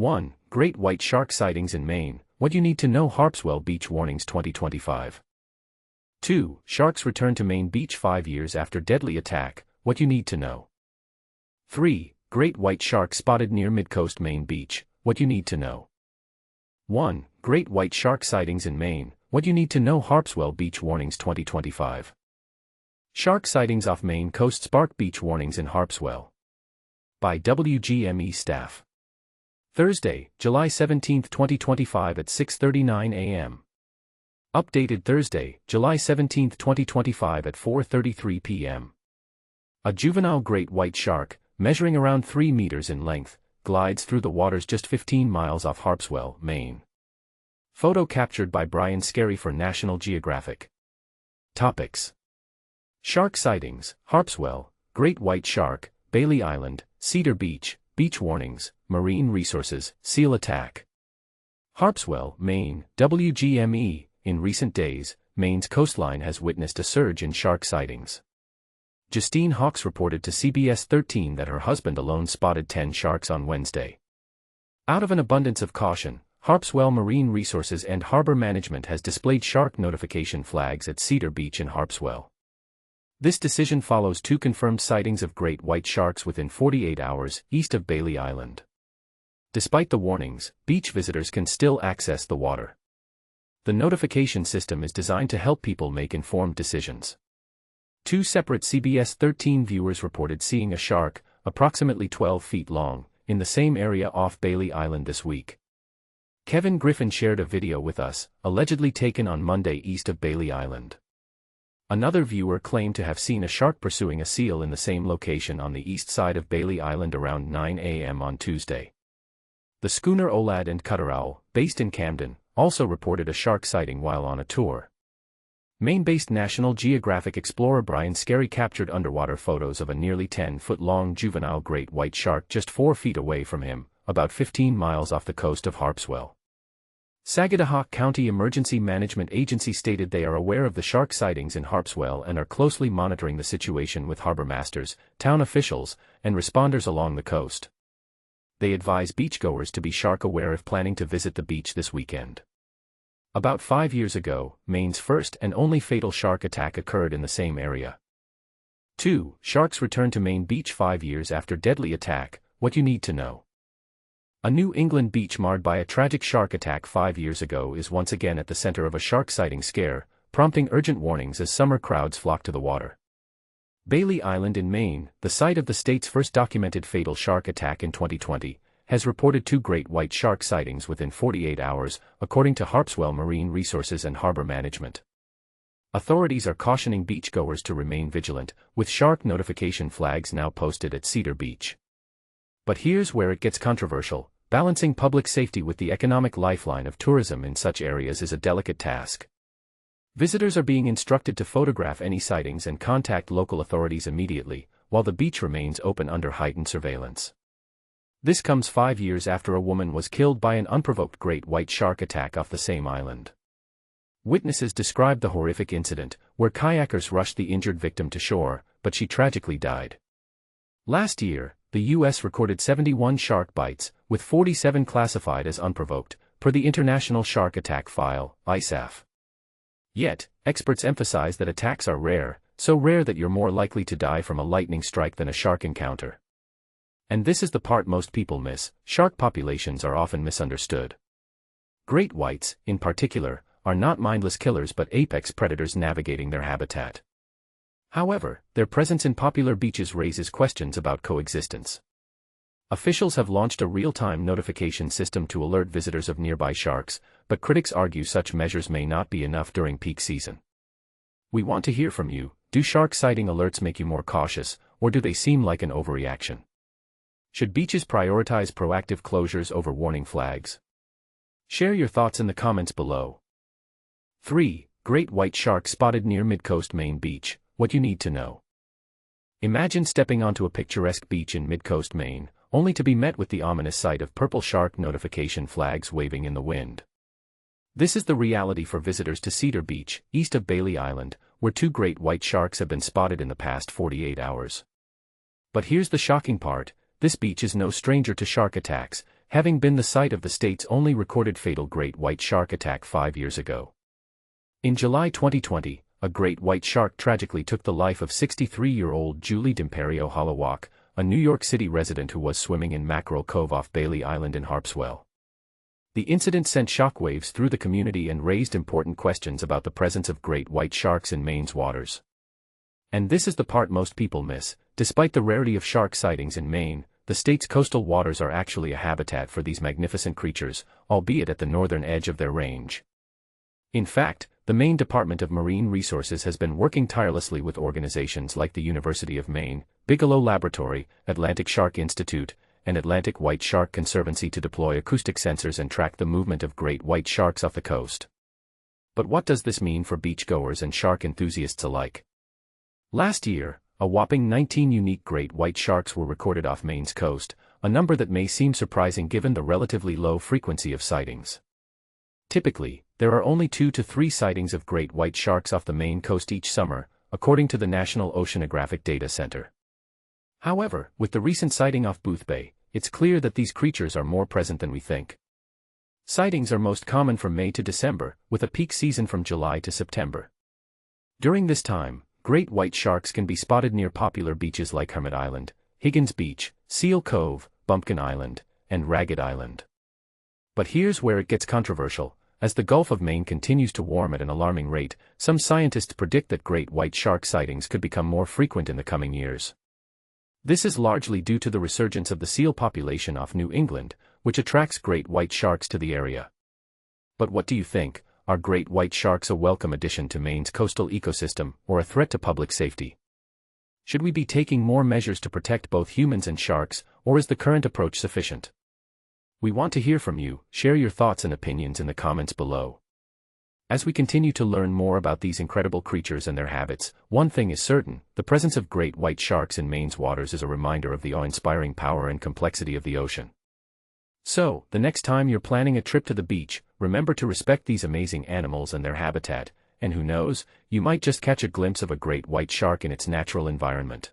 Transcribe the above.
1. Great white shark sightings in Maine. What you need to know. Harpswell Beach warnings 2025. 2. Sharks return to Maine beach 5 years after deadly attack. What you need to know. 3. Great white shark spotted near Midcoast, Maine beach. What you need to know. 1. Great white shark sightings in Maine. What you need to know. Harpswell Beach warnings 2025. Shark sightings off Maine coast spark beach warnings in Harpswell. By WGME staff. Thursday, July 17, 2025 at 6:39 a.m. Updated Thursday, July 17, 2025 at 4:33 p.m. A juvenile great white shark, measuring around 3 meters in length, glides through the waters just 15 miles off Harpswell, Maine. Photo captured by Skerry for National Geographic. Topics: Shark sightings, Harpswell, great white shark, Bailey Island, Cedar Beach, beach warnings, marine resources, seal attack. Harpswell, Maine, WGME. In recent days, Maine's coastline has witnessed a surge in shark sightings. Justine Hawkes reported to CBS 13 that her husband alone spotted 10 sharks on Wednesday. Out of an abundance of caution, Harpswell Marine Resources and Harbor Management has displayed shark notification flags at Cedar Beach in Harpswell. This decision follows 2 confirmed sightings of great white sharks within 48 hours east of Bailey Island. Despite the warnings, beach visitors can still access the water. The notification system is designed to help people make informed decisions. 2 separate CBS 13 viewers reported seeing a shark, approximately 12 feet long, in the same area off Bailey Island this week. Kevin Griffin shared a video with us, allegedly taken on Monday east of Bailey Island. Another viewer claimed to have seen a shark pursuing a seal in the same location on the east side of Bailey Island around 9 a.m. on Tuesday. The schooner Olad and Cutter Owl, based in Camden, also reported a shark sighting while on a tour. Maine-based National Geographic explorer Skerry captured underwater photos of a nearly 10-foot-long juvenile great white shark just 4 feet away from him, about 15 miles off the coast of Harpswell. Sagadahoc County Emergency Management Agency stated they are aware of the shark sightings in Harpswell and are closely monitoring the situation with harbor masters, town officials, and responders along the coast. They advise beachgoers to be shark aware if planning to visit the beach this weekend. About 5 years ago, Maine's first and only fatal shark attack occurred in the same area. 2. Sharks return to Maine beach 5 years after deadly attack. What you need to know. A New England beach marred by a tragic shark attack 5 years ago is once again at the center of a shark sighting scare, prompting urgent warnings as summer crowds flock to the water. Bailey Island in Maine, the site of the state's first documented fatal shark attack in 2020, has reported 2 great white shark sightings within 48 hours, according to Harpswell Marine Resources and Harbor Management. Authorities are cautioning beachgoers to remain vigilant, with shark notification flags now posted at Cedar Beach. But here's where it gets controversial: balancing public safety with the economic lifeline of tourism in such areas is a delicate task. Visitors are being instructed to photograph any sightings and contact local authorities immediately, while the beach remains open under heightened surveillance. This comes 5 years after a woman was killed by an unprovoked great white shark attack off the same island. Witnesses described the horrific incident, where kayakers rushed the injured victim to shore, but she tragically died. Last year, the U.S. recorded 71 shark bites, with 47 classified as unprovoked, per the International Shark Attack File, ISAF. Yet, experts emphasize that attacks are rare, so rare that you're more likely to die from a lightning strike than a shark encounter. And this is the part most people miss: shark populations are often misunderstood. Great whites, in particular, are not mindless killers but apex predators navigating their habitat. However, their presence in popular beaches raises questions about coexistence. Officials have launched a real-time notification system to alert visitors of nearby sharks, but critics argue such measures may not be enough during peak season. We want to hear from you. Do shark sighting alerts make you more cautious, or do they seem like an overreaction? Should beaches prioritize proactive closures over warning flags? Share your thoughts in the comments below. 3. Great white shark spotted near Midcoast, Maine beach. What you need to know. Imagine stepping onto a picturesque beach in Midcoast, Maine, only to be met with the ominous sight of purple shark notification flags waving in the wind. This is the reality for visitors to Cedar Beach, east of Bailey Island, where 2 great white sharks have been spotted in the past 48 hours. But here's the shocking part: this beach is no stranger to shark attacks, having been the site of the state's only recorded fatal great white shark attack 5 years ago. In July 2020, a great white shark tragically took the life of 63-year-old Julie D'Imperio Holowak, a New York City resident who was swimming in Mackerel Cove off Bailey Island in Harpswell. The incident sent shockwaves through the community and raised important questions about the presence of great white sharks in Maine's waters. And this is the part most people miss: despite the rarity of shark sightings in Maine, the state's coastal waters are actually a habitat for these magnificent creatures, albeit at the northern edge of their range. In fact, the Maine Department of Marine Resources has been working tirelessly with organizations like the University of Maine, Bigelow Laboratory, Atlantic Shark Institute, and Atlantic White Shark Conservancy to deploy acoustic sensors and track the movement of great white sharks off the coast. But what does this mean for beachgoers and shark enthusiasts alike? Last year, a whopping 19 unique great white sharks were recorded off Maine's coast, a number that may seem surprising given the relatively low frequency of sightings. Typically, there are only 2 to 3 sightings of great white sharks off the Maine coast each summer, according to the National Oceanographic Data Center. However, with the recent sighting off Booth Bay, it's clear that these creatures are more present than we think. Sightings are most common from May to December, with a peak season from July to September. During this time, great white sharks can be spotted near popular beaches like Hermit Island, Higgins Beach, Seal Cove, Bumpkin Island, and Ragged Island. But here's where it gets controversial. As the Gulf of Maine continues to warm at an alarming rate, some scientists predict that great white shark sightings could become more frequent in the coming years. This is largely due to the resurgence of the seal population off New England, which attracts great white sharks to the area. But what do you think? Are great white sharks a welcome addition to Maine's coastal ecosystem, or a threat to public safety? Should we be taking more measures to protect both humans and sharks, or is the current approach sufficient? We want to hear from you. Share your thoughts and opinions in the comments below. As we continue to learn more about these incredible creatures and their habits, one thing is certain: the presence of great white sharks in Maine's waters is a reminder of the awe-inspiring power and complexity of the ocean. So, the next time you're planning a trip to the beach, remember to respect these amazing animals and their habitat, and who knows, you might just catch a glimpse of a great white shark in its natural environment.